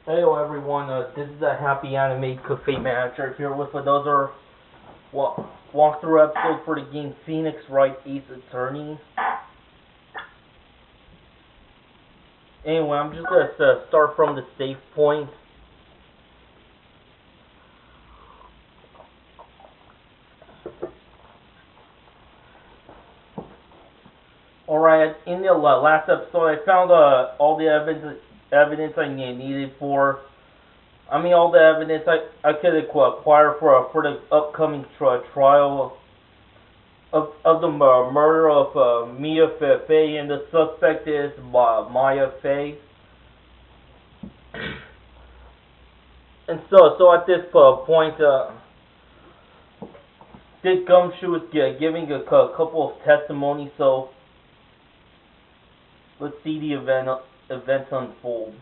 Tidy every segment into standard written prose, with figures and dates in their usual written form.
Hello everyone, this is a HappyAnimaidCafeManager here with another walkthrough episode for the game Phoenix Wright Ace Attorney. Anyway, I'm just going to start from the save point. Alright, in the last episode I found all the evidence I needed for, all the evidence I could acquire for the upcoming trial of the murder of Mia Fey, and the suspect is Maya Fey. And so at this point, Dick Gumshoe is giving a couple of testimonies, so let's see the events unfold.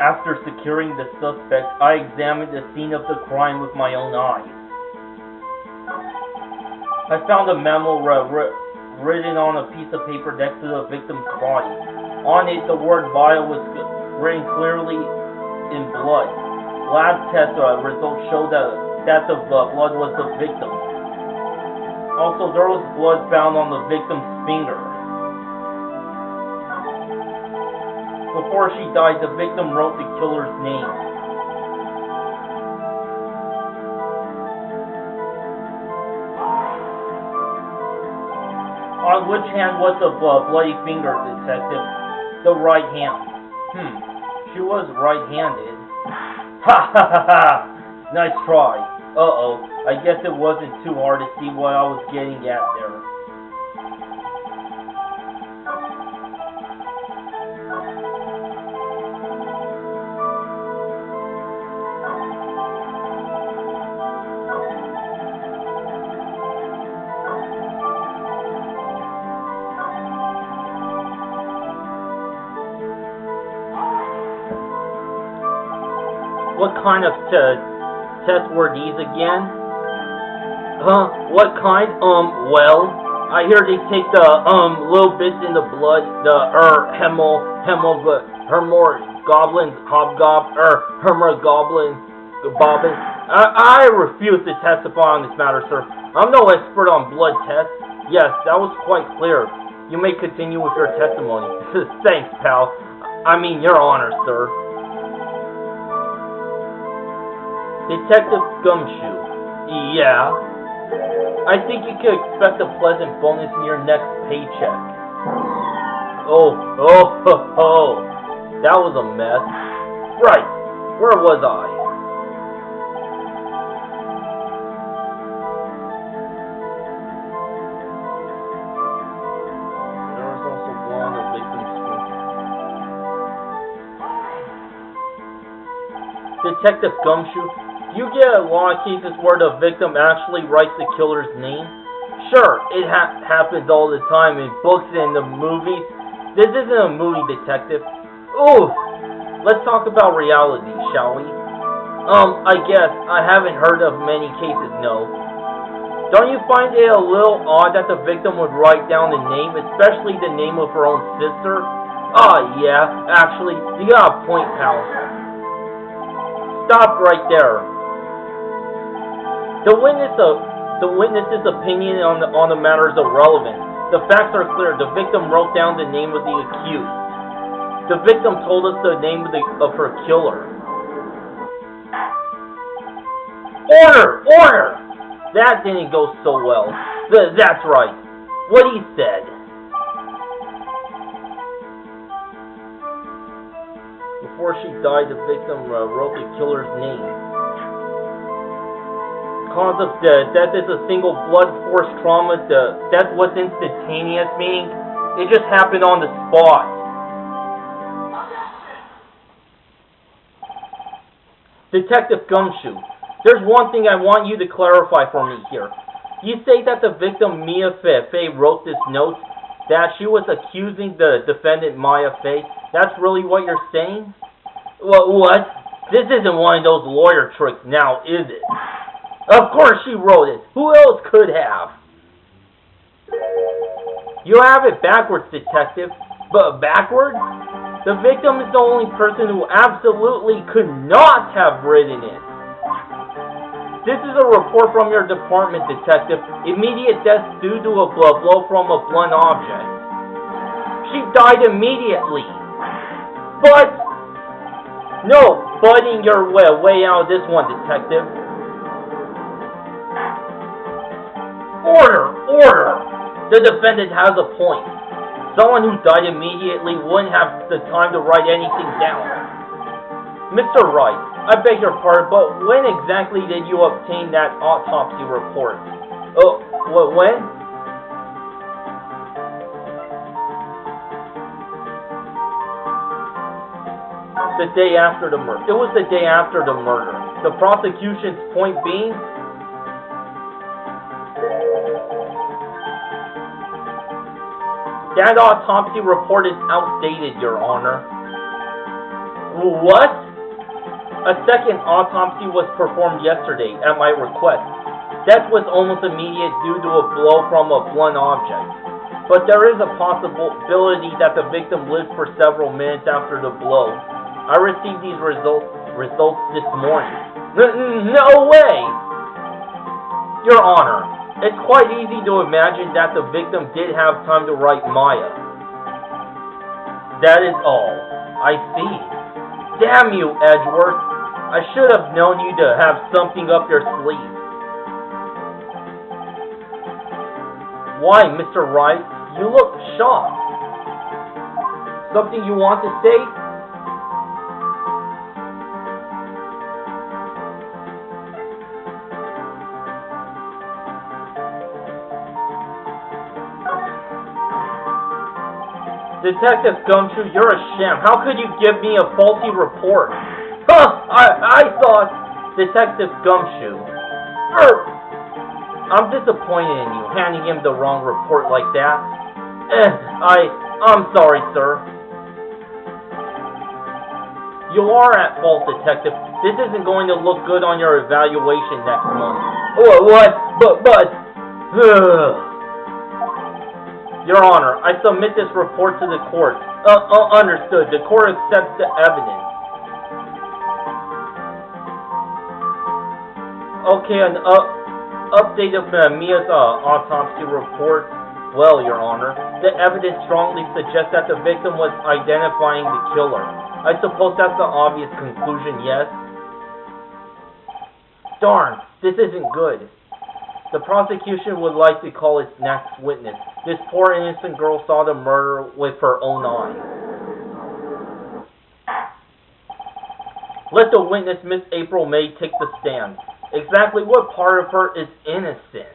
After securing the suspect, I examined the scene of the crime with my own eyes. I found a memo written on a piece of paper next to the victim's body. On it, the word "vile" was written clearly in blood. Lab test results showed that the blood was the victim's. Also, there was blood found on the victim's finger. Before she died, the victim wrote the killer's name. On which hand was the bloody finger, detective? The right hand. She was right-handed. Ha ha ha ha! Nice try. Uh-oh. I guess it wasn't too hard to see what I was getting at there. What kind of test were these again? What kind? Well, I hear they take the, little bits in the blood, the, hemoglobin, bobbin. I refuse to testify on this matter, sir. I'm no expert on blood tests. Yes, that was quite clear. You may continue with your testimony. Thanks, pal. Your Honor, sir. Detective Gumshoe. Yeah? I think you could expect a pleasant bonus in your next paycheck. Oh. That was a mess. Right. Where was I? There was also blood on the victim's skin. Detective Gumshoe, you get a lot of cases where the victim actually writes the killer's name? Sure, it happens all the time in books and the movies. This isn't a movie, detective. Ooh, let's talk about reality, shall we? I guess I haven't heard of many cases, no. Don't you find it a little odd that the victim would write down the name, especially the name of her own sister? Yeah, actually, you got a point, pal. Stop right there. The witness's opinion on the matter is irrelevant. The facts are clear. The victim wrote down the name of the accused. The victim told us the name of her killer. Order! That didn't go so well. That's right. What he said. Before she died, the victim wrote the killer's name. Cause of death is a single blood force trauma. Death was instantaneous, meaning it just happened on the spot. Detective Gumshoe, there's one thing I want you to clarify for me here. You say that the victim Mia Fey wrote this note, that she was accusing the defendant Maya Fey. That's really what you're saying? What? This isn't one of those lawyer tricks now, is it? Of course she wrote it. Who else could have? You have it backwards, detective. But backwards? The victim is the only person who absolutely could not have written it. This is a report from your department, detective. Immediate death due to a blow from a blunt object. She died immediately. But... No butting your way out of this one, detective. Order! The defendant has a point. Someone who died immediately wouldn't have the time to write anything down. Mr. Wright, I beg your pardon, but when exactly did you obtain that autopsy report? Oh, when? The day after the murder. It was the day after the murder. The prosecution's point being... That autopsy report is outdated, Your Honor. What? A second autopsy was performed yesterday at my request. Death was almost immediate due to a blow from a blunt object. But there is a possibility that the victim lived for several minutes after the blow. I received these results this morning. No way! Your Honor, it's quite easy to imagine that the victim did have time to write Maya. That is all. I see. Damn you, Edgeworth. I should have known you to have something up your sleeve. Why, Mr. Wright? You look shocked. Something you want to say? Detective Gumshoe, you're a sham. How could you give me a faulty report? Huh! I thought... Detective Gumshoe. I'm disappointed in you, handing him the wrong report like that. I'm sorry, sir. You are at fault, Detective. This isn't going to look good on your evaluation next month. What? Your Honor, I submit this report to the court. Understood. The court accepts the evidence. Okay, an update of Mia's autopsy report. Well, Your Honor, the evidence strongly suggests that the victim was identifying the killer. I suppose that's the obvious conclusion, yes? Darn, this isn't good. The prosecution would like to call its next witness. This poor innocent girl saw the murder with her own eyes. Let the witness, Miss April May, take the stand. Exactly what part of her is innocent?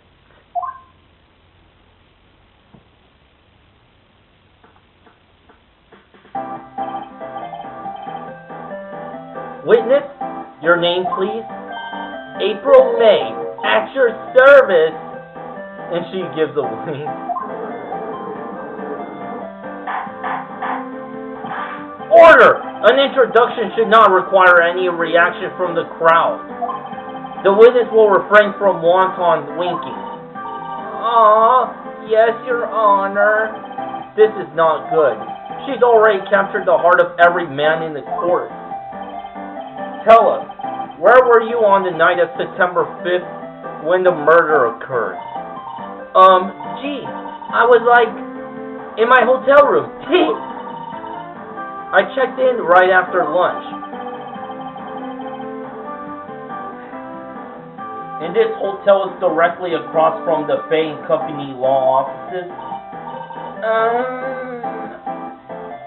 Witness, your name, please? April May, at your service. And she gives a wink. Order! An introduction should not require any reaction from the crowd. The witness will refrain from wanton winking. Yes, Your Honor. This is not good. She's already captured the heart of every man in the court. Tell us, where were you on the night of September 5th when the murder occurred? I was in my hotel room. I checked in right after lunch. And this hotel is directly across from the Bay & Company law offices?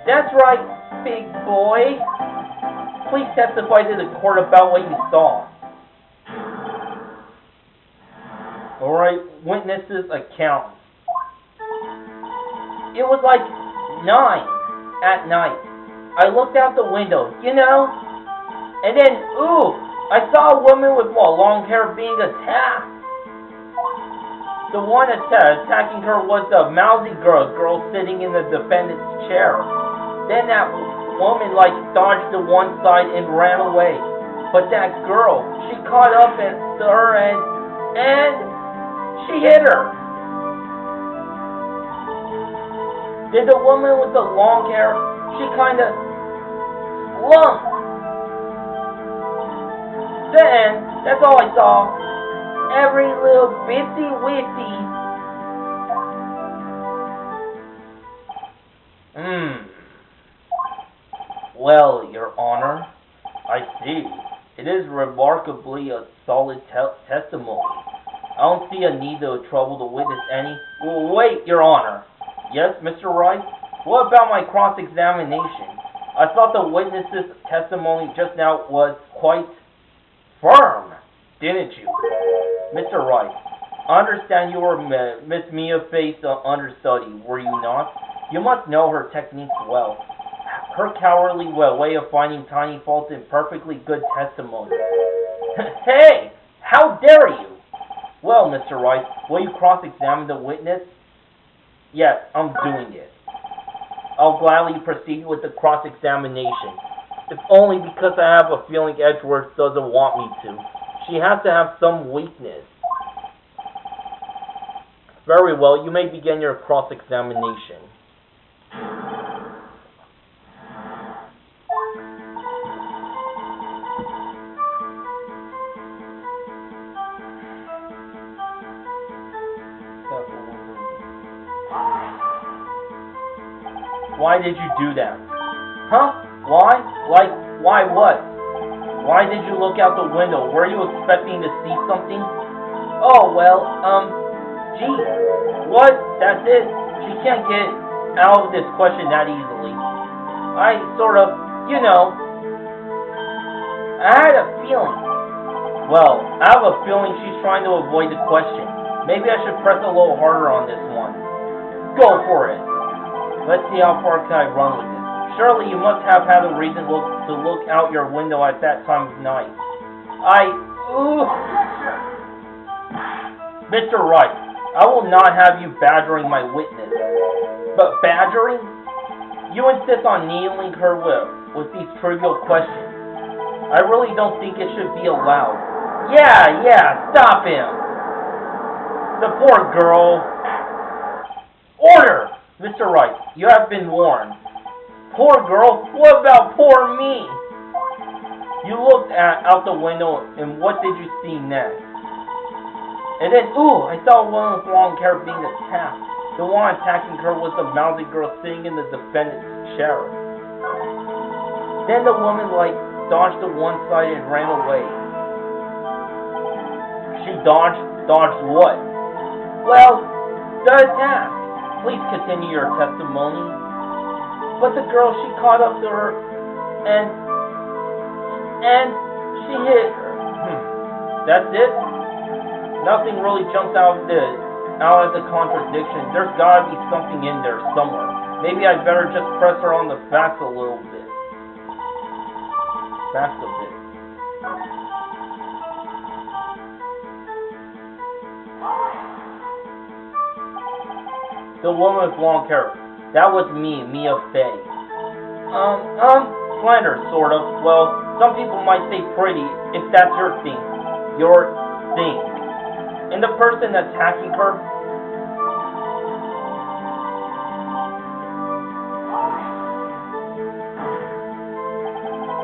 That's right, big boy. Please testify to the court about what you saw. Alright, witness's account. It was 9 at night. I looked out the window, and then, I saw a woman with long hair being attacked. The one attacking her was the mousy girl sitting in the defendant's chair. Then that woman dodged to one side and ran away. But that girl, she caught up to her and she hit her. Did the woman with the long hair, she kinda slumped. Then, that's all I saw. Every little bitsy witsy. Well, Your Honor, I see. It is remarkably a solid testimony. I don't see a need to trouble the witness any. Well, wait, Your Honor. Yes, Mr. Wright? What about my cross-examination? I thought the witness's testimony just now was quite firm, didn't you? Mr. Wright, I understand you were Miss Mia Faye's understudy, were you not? You must know her techniques well. Her cowardly way of finding tiny faults in perfectly good testimony. Hey! How dare you! Well, Mr. Wright, will you cross-examine the witness? Yes, I'm doing it. I'll gladly proceed with the cross-examination. If only because I have a feeling Edgeworth doesn't want me to. She has to have some weakness. Very well, you may begin your cross-examination. Why did you do that? Huh? Why? Like, why what? Why did you look out the window? Were you expecting to see something? Oh, well, gee. What? That's it? She can't get out of this question that easily. I sort of, I had a feeling. Well, I have a feeling she's trying to avoid the question. Maybe I should press a little harder on this one. Go for it. Let's see how far can I run with this. Surely you must have had a reason to look out your window at that time of night. Mr. Wright, I will not have you badgering my witness. But badgering? You insist on needling her with these trivial questions. I really don't think it should be allowed. Yeah, stop him. The poor girl. Order! Mr. Wright, you have been warned. Poor girl? What about poor me? You looked out the window, and what did you see next? And then, I saw a woman with long hair being attacked. The one attacking her was the mousy girl sitting in the defendant's chair. Then the woman, dodged to one side and ran away. She dodged what? Well, the attack. Please continue your testimony. But the girl, she caught up to her, and she hit her. That's it? Nothing really jumps out as a contradiction. There's gotta be something in there somewhere. Maybe I'd better just press her on the facts a little bit. Facts a bit. The woman with long hair. That was me, Mia Faye. Slender, sort of. Well, some people might say pretty, if that's your thing. Your thing. And the person attacking her?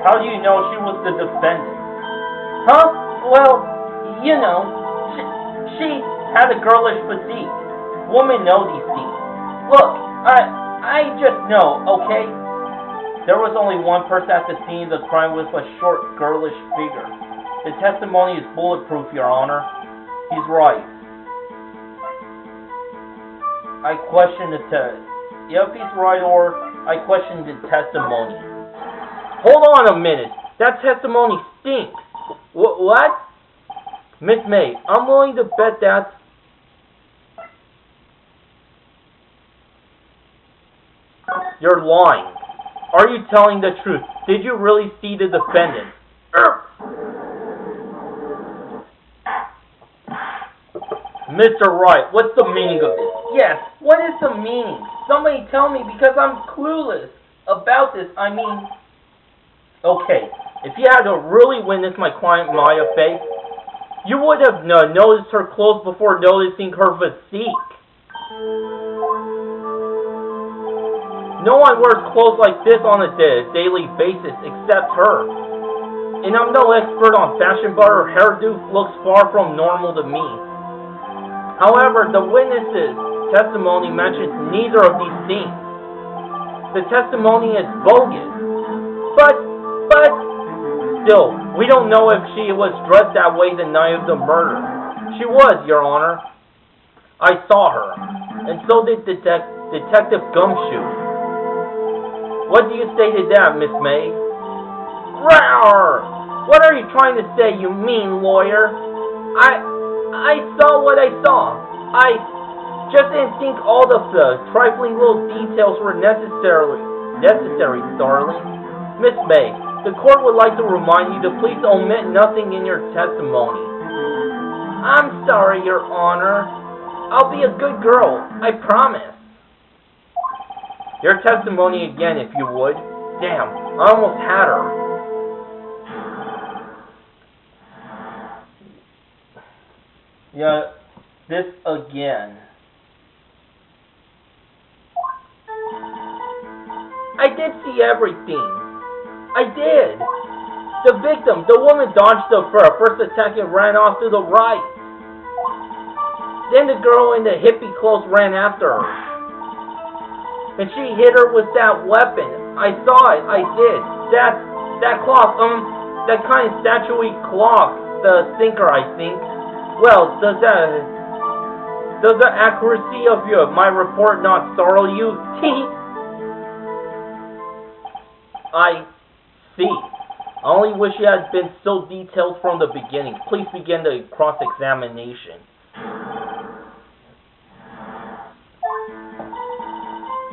How do you know she was the defendant? Huh? Well, she had a girlish physique. Women know these things. Look, I just know, okay? There was only one person at the scene of the crime with a short, girlish figure. The testimony is bulletproof, Your Honor. He's right. I question the test. Yep, he's right, or I question the testimony. Hold on a minute. That testimony stinks. What? Miss May, I'm willing to bet that... You're lying. Are you telling the truth? Did you really see the defendant? Mr. Wright, what's the meaning of this? Yes, what is the meaning? Somebody tell me, because I'm clueless about this. Okay, if you had to really witness my client Maya Faye, you would have noticed her clothes before noticing her physique. No one wears clothes like this on a daily basis except her. And I'm no expert on fashion, but her hairdo looks far from normal to me. However, the witness's testimony mentions neither of these things. The testimony is bogus. But, still, we don't know if she was dressed that way the night of the murder. She was, Your Honor. I saw her, and so did Detective Gumshoe. What do you say to that, Miss May? Rawr! What are you trying to say, you mean lawyer? I saw what I saw. I just didn't think all of the trifling little details were necessary, darling. Miss May, the court would like to remind you to please omit nothing in your testimony. I'm sorry, Your Honor. I'll be a good girl, I promise. Your testimony again, if you would. Damn, I almost had her. Yeah, this again. I did see everything. I did. The victim, the woman, dodged the first attack and ran off to the right. Then the girl in the hippie clothes ran after her. And she hit her with that weapon. I saw it. I did. That clock, that kind of statuary clock, the thinker, I think. Well, does the accuracy of my report not startle you? I see. I only wish it had been so detailed from the beginning. Please begin the cross-examination.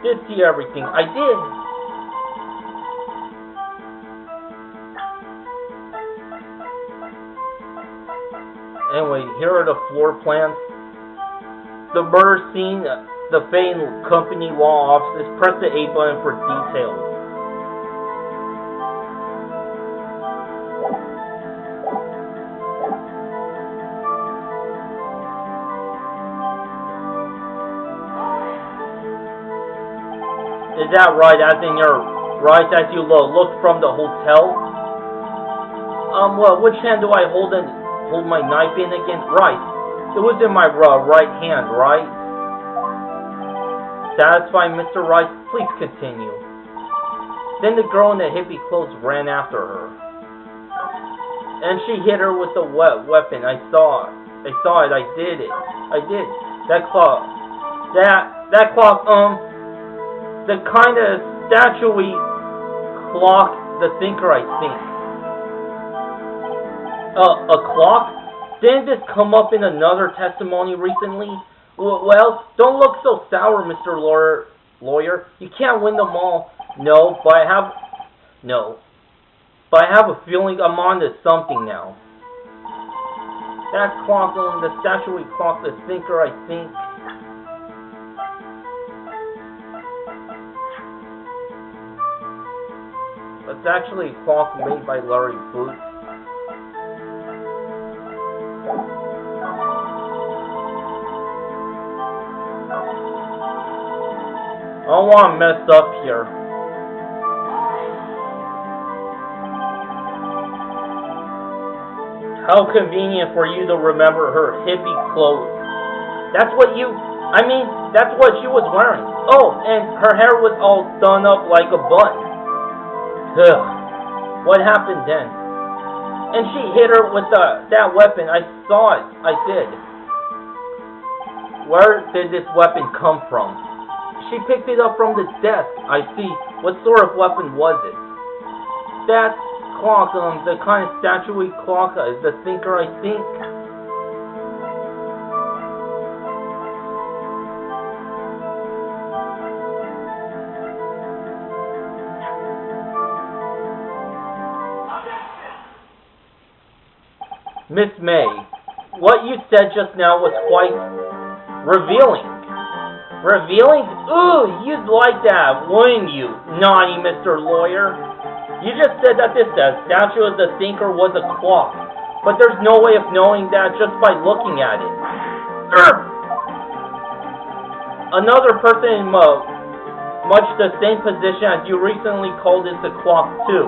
Did see everything. I did. Anyway, here are the floor plans. The murder scene, the Fane Company law offices. Press the A button for details. Is that right? As in your right as you look from the hotel? Well, which hand do I hold my knife in again? Right. It was in my right hand, right? Satisfied, Mr. Wright? Please continue. Then the girl in the hippie clothes ran after her. And she hit her with the weapon. I saw it. I did it. I did. That clock. The kind of statuary clock, the thinker, I think. A clock? Didn't this come up in another testimony recently? Well, don't look so sour, Mr. Lawyer. You can't win them all. No, but I have a feeling I'm on to something now. That clock, the statuary clock, the thinker, I think. It's actually a clock made by Larry Booth. I don't want to mess up here. How convenient for you to remember her hippie clothes. That's what she was wearing. Oh, and her hair was all done up like a bun. Ugh. What happened then? And she hit her with that weapon. I saw it. I did. Where did this weapon come from? She picked it up from the desk. I see. What sort of weapon was it? That clock, the kind of statuary clock, the thinker, I think. Miss May, what you said just now was quite revealing. Revealing? Ooh, you'd like that, wouldn't you, naughty Mr. Lawyer? You just said that this statue of the thinker was a clock, but there's no way of knowing that just by looking at it. Another person much the same position as you recently called it the clock too.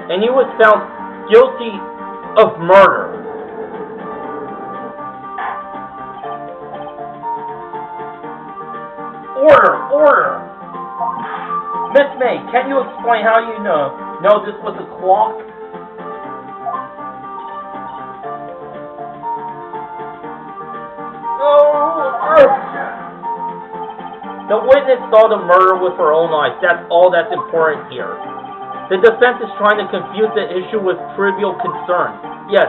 And he was found guilty of murder. Order! Miss May, can you explain how you know this was a clock? The witness saw the murder with her own eyes. That's all that's important here. The defense is trying to confuse the issue with trivial concerns. Yes,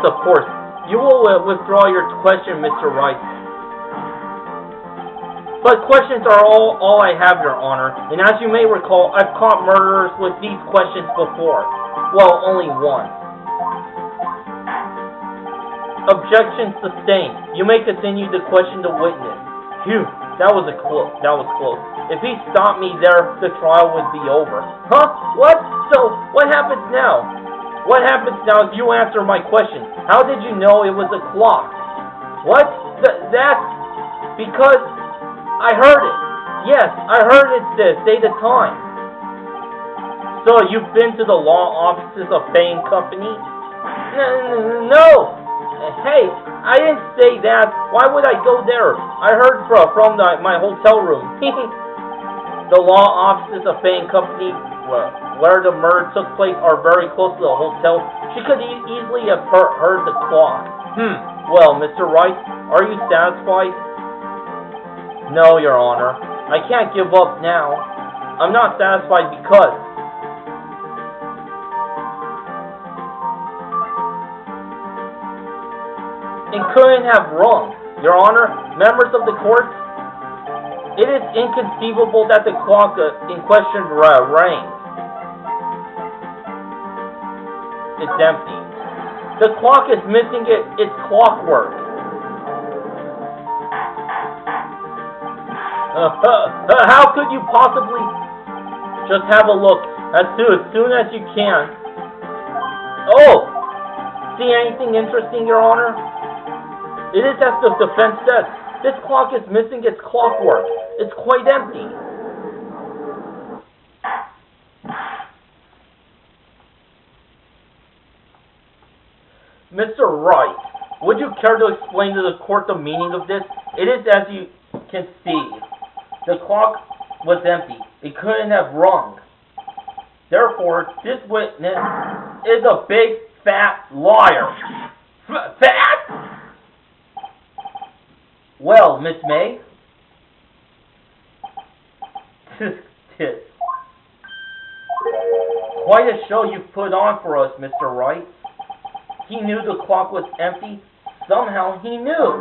of course. You will withdraw your question, Mr. Wright. But questions are all I have, Your Honor. And as you may recall, I've caught murderers with these questions before. Well, only once. Objection sustained. You may continue to question the witness. Phew. That was close. If he stopped me there, the trial would be over. Huh? What? So, what happens now? What happens now if you answer my question? How did you know it was a clock? What? That's because I heard it. Yes, I heard it say the time. So, you've been to the law offices of Fane Company? No! Hey, I didn't say that. Why would I go there? I heard from my hotel room. The law offices of Fane Company, where the murder took place, are very close to the hotel. She could easily have heard the clock. Well, Mr. Wright, are you satisfied? No, Your Honor. I can't give up now. I'm not satisfied because and couldn't have rung. Your Honor, members of the court, it is inconceivable that the clock in question rang. It's empty. The clock is missing its clockwork. How could you possibly? Just have a look as soon as you can. Oh! See anything interesting, Your Honor? It is as the defense says. This clock is missing its clockwork. It's quite empty. Mr. Wright, would you care to explain to the court the meaning of this? It is as you can see. The clock was empty. It couldn't have rung. Therefore, this witness is a big, fat liar. Fat? Well, Miss May? Quite a show you've put on for us, Mr. Wright. He knew the clock was empty. Somehow he knew.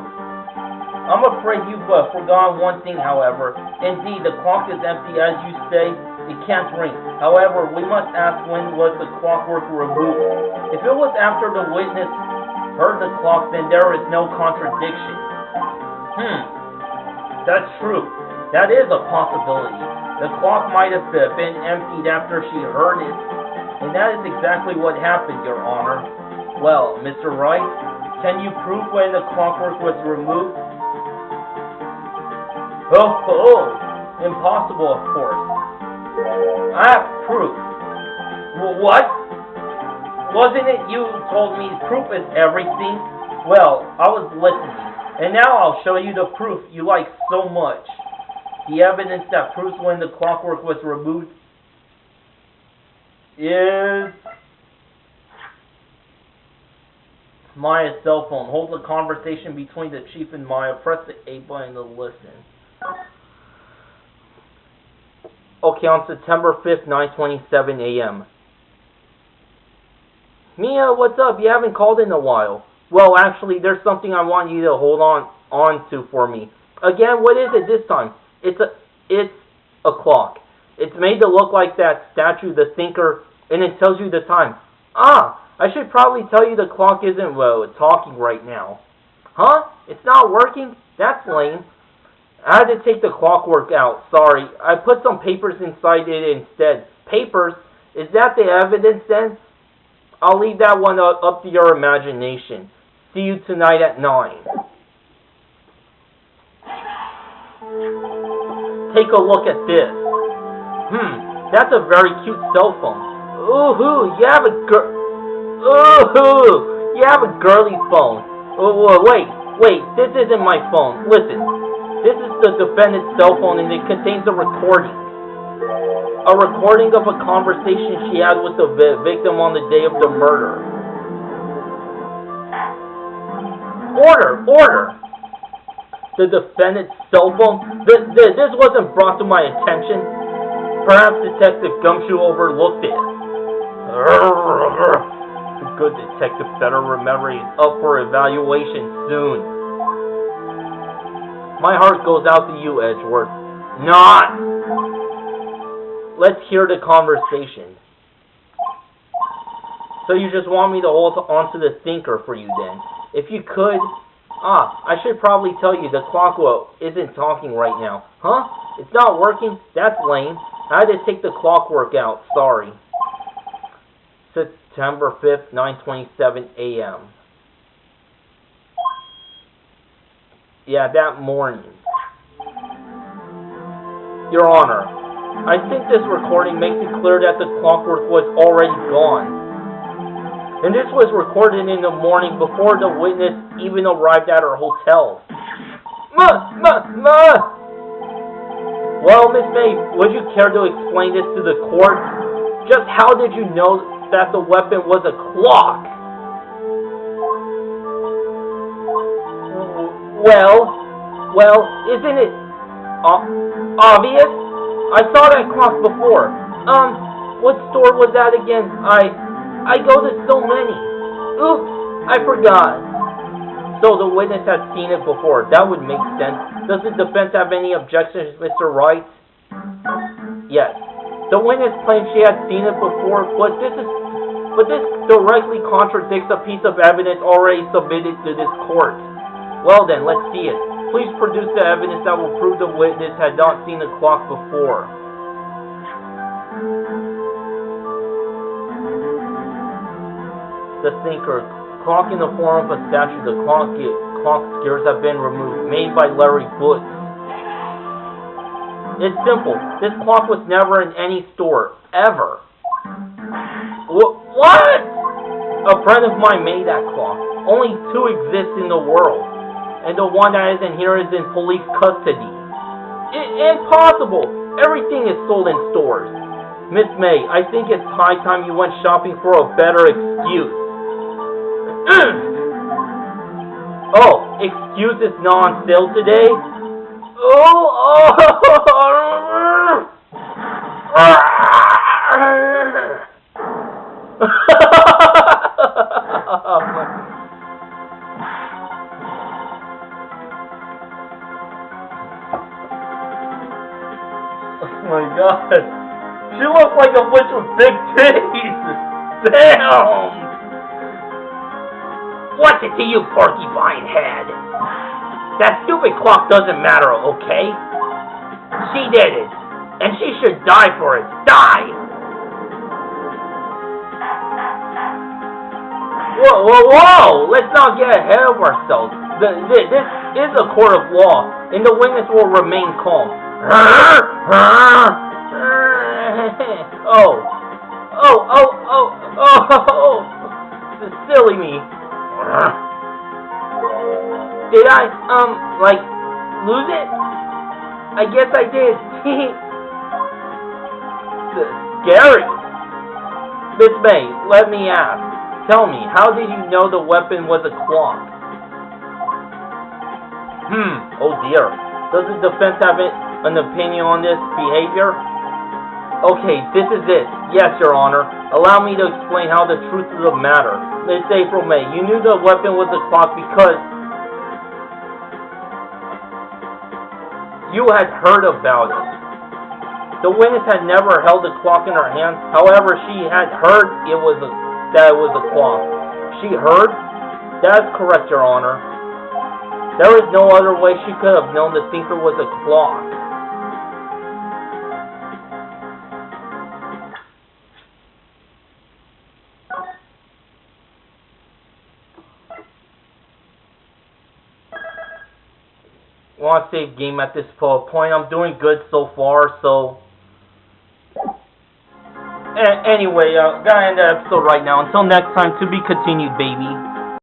I'm afraid you've forgotten one thing, however. Indeed, the clock is empty, as you say. It can't ring. However, we must ask when was the clockwork removed. If it was after the witness heard the clock, then there is no contradiction. That's true. That is a possibility. The clock might have been emptied after she heard it. And that is exactly what happened, Your Honor. Well, Mr. Wright, can you prove when the clockwork was removed? Oh, impossible, of course. I have proof. What? Wasn't it you who told me proof is everything? Well, I was listening. And now I'll show you the proof you like so much. The evidence that proves when the clockwork was removed is Maya's cell phone. Hold the conversation between the chief and Maya. Press the A button to listen. Okay, on September 5th, 9:27 a.m. Mia, what's up? You haven't called in a while. Well, actually, there's something I want you to hold on to for me. Again, what is it this time? It's a clock. It's made to look like that statue, the thinker, and it tells you the time. I should probably tell you the clock isn't, talking right now. Huh? It's not working? That's lame. I had to take the clockwork out. Sorry. I put some papers inside it instead. Papers? Is that the evidence then? I'll leave that one up to your imagination. See you tonight at 9. take a look at this. That's a very cute cell phone. Ooh, you have a girly phone. Wait, this isn't my phone. Listen, this is the defendant's cell phone and it contains a recording. A recording of a conversation she had with the victim on the day of the murder. Order! The defendant's cell phone? This wasn't brought to my attention. Perhaps Detective Gumshoe overlooked it. The good detective better remember he's up for evaluation soon. My heart goes out to you, Edgeworth. Not! Let's hear the conversation. So you just want me to hold onto the thinker for you then? If you could... I should probably tell you the clock isn't talking right now. Huh? It's not working? That's lame. I had to take the clockwork out. Sorry. September 5th, 9:27 a.m. Yeah, that morning. Your Honor, I think this recording makes it clear that the clockwork was already gone. And this was recorded in the morning before the witness even arrived at her hotel. Well, Miss May, would you care to explain this to the court? Just how did you know that the weapon was a clock? Well, isn't it obvious? I saw that clock before. What store was that again? I go to so many. Oops, I forgot. So the witness had seen it before. That would make sense. Does the defense have any objections, Mr. Wright? Yes. The witness claims she had seen it before, but this directly contradicts a piece of evidence already submitted to this court. Well then, let's see it. Please produce the evidence that will prove the witness had not seen the clock before. The thinker. Clock in the form of a statue. The clock gears have been removed. Made by Larry Boots. It's simple. This clock was never in any store. Ever. What? A friend of mine made that clock. Only 2 exist in the world. And the one that isn't here is in police custody. Impossible! Everything is sold in stores. Miss May, I think it's high time you went shopping for a better excuse. Oh, excuse is not on sale today? Oh my god. She looks like a witch with big titties. Damn. What's it to you, porcupine head? That stupid clock doesn't matter, okay? She did it. And she should die for it. Die! Whoa! Let's not get ahead of ourselves. This is a court of law, and the witness will remain calm. Silly me. Did I, lose it? I guess I did. Scary. Miss May, let me ask. Tell me, how did you know the weapon was a clock? Oh dear. Does the defense have an opinion on this behavior? Okay, this is it. Yes, Your Honor. Allow me to explain how the truth of the matter. Miss April May, you knew the weapon was a clock because you had heard about it. The witness had never held a clock in her hand. However, she had heard that it was a clock. She heard? That's correct, Your Honor. There is no other way she could have known the thinker was a clock. want to save game at this point. I'm doing good so far, so... Anyway, gotta end the episode right now. Until next time, to be continued, baby.